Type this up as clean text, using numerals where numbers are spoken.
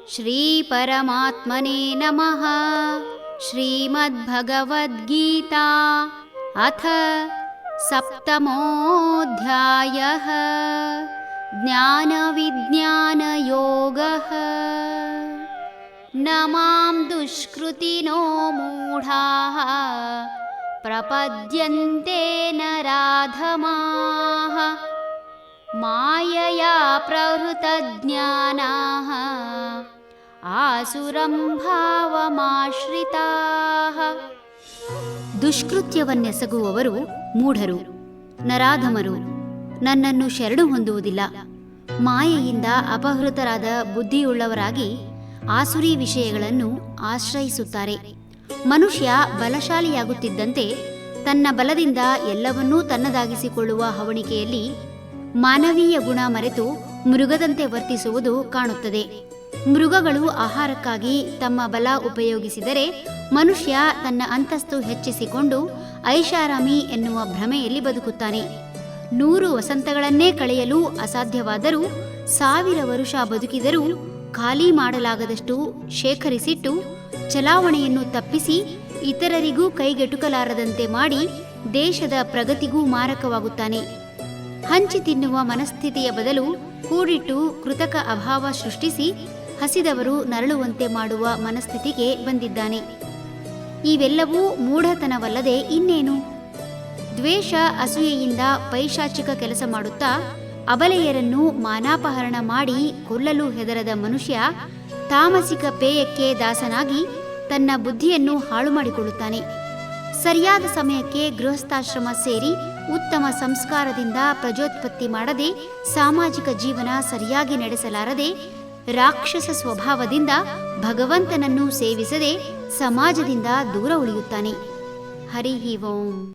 ಶ್ರೀ ಪರಮಾತ್ಮನೇ ನಮಃ. ಶ್ರೀಮದ್ಭಗವದ್ಗೀತಾ ಅಥ ಸಪ್ತಮೋऽಧ್ಯಾಯಃ. ಜ್ಞಾನವಿಜ್ಞಾನಯೋಗಃ. ನ ಮಾಂ ದುಷ್ಕೃತಿನೋ ಮೂಢಾಃ ಪ್ರಪದ್ಯಂತೆ ನರಾಧಮಾಃ. ಮಾಯಯಾ ಪ್ರಹೃತಜ್ಞಾನಾಃ ಆಸುರಂ ಭಾವಮಾಶ್ರಿತಾಃ. ದುಷ್ಕೃತ್ಯವನ್ನೆಸಗುವವರು ಮೂಢರು, ನರಾಧಮರು, ನನ್ನನ್ನು ಶರಣು ಹೊಂದುವುದಿಲ್ಲ. ಮಾಯೆಯಿಂದ ಅಪಹೃತರಾದ ಬುದ್ಧಿಯುಳ್ಳವರಾಗಿ ಆಸುರಿ ವಿಷಯಗಳನ್ನು ಆಶ್ರಯಿಸುತ್ತಾರೆ. ಮನುಷ್ಯ ಬಲಶಾಲಿಯಾಗುತ್ತಿದ್ದಂತೆ ತನ್ನ ಬಲದಿಂದ ಎಲ್ಲವನ್ನೂ ತನ್ನದಾಗಿಸಿಕೊಳ್ಳುವ ಹವಣಿಕೆಯಲ್ಲಿ ಮಾನವೀಯ ಗುಣ ಮರೆತು ಮೃಗದಂತೆ ವರ್ತಿಸುವುದು ಕಾಣುತ್ತದೆ. ಮೃಗಗಳು ಆಹಾರಕ್ಕಾಗಿ ತಮ್ಮ ಬಲ ಉಪಯೋಗಿಸಿದರೆ, ಮನುಷ್ಯ ತನ್ನ ಅಂತಸ್ತು ಹೆಚ್ಚಿಸಿಕೊಂಡು ಐಷಾರಾಮಿ ಎನ್ನುವ ಭ್ರಮೆಯಲ್ಲಿ ಬದುಕುತ್ತಾನೆ. 100 ವಸಂತಗಳನ್ನೇ ಕಳೆಯಲು ಅಸಾಧ್ಯವಾದರೂ 1000 ವರುಷ ಬದುಕಿದರೂ ಖಾಲಿ ಮಾಡಲಾಗದಷ್ಟು ಶೇಖರಿಸಿಟ್ಟು ಚಲಾವಣೆಯನ್ನು ತಪ್ಪಿಸಿ ಇತರರಿಗೂ ಕೈಗೆಟುಕಲಾರದಂತೆ ಮಾಡಿ ದೇಶದ ಪ್ರಗತಿಗೂ ಮಾರಕವಾಗುತ್ತಾನೆ. ಹಂಚಿ ತಿನ್ನುವ ಮನಸ್ಥಿತಿಯ ಬದಲು ಕೂಡಿಟ್ಟು ಕೃತಕ ಅಭಾವ ಸೃಷ್ಟಿಸಿ ಹಸಿದವರು ನರಳುವಂತೆ ಮಾಡುವ ಮನಸ್ಥಿತಿಗೆ ಬಂದಿದ್ದಾನೆ. ಇವೆಲ್ಲವೂ ಮೂಢತನವಲ್ಲದೆ ಇನ್ನೇನು? ದ್ವೇಷ ಅಸೂಯೆಯಿಂದ ಪೈಶಾಚಿಕ ಕೆಲಸ ಮಾಡುತ್ತಾ ಅಬಲೆಯರನ್ನು ಮಾನಾಪಹರಣ ಮಾಡಿ ಕೊಲ್ಲಲು ಹೆದರದ ಮನುಷ್ಯ ತಾಮಸಿಕ ಪೇಯಕ್ಕೆ ದಾಸನಾಗಿ ತನ್ನ ಬುದ್ಧಿಯನ್ನು ಹಾಳು ಮಾಡಿಕೊಳ್ಳುತ್ತಾನೆ. ಸರಿಯಾದ ಸಮಯಕ್ಕೆ ಗೃಹಸ್ಥಾಶ್ರಮ ಸೇರಿ ಉತ್ತಮ ಸಂಸ್ಕಾರದಿಂದ ಪ್ರಜೋತ್ಪತ್ತಿ ಮಾಡದೆ, ಸಾಮಾಜಿಕ ಜೀವನ ಸರಿಯಾಗಿ ನಡೆಸಲಾರದೆ, ರಾಕ್ಷಸ ಸ್ವಭಾವದಿಂದ ಭಗವಂತನನ್ನು ಸೇವಿಸದೆ ಸಮಾಜದಿಂದ ದೂರ ಉಳಿಯುತ್ತಾನೆ. ಹರಿ ಓಂ.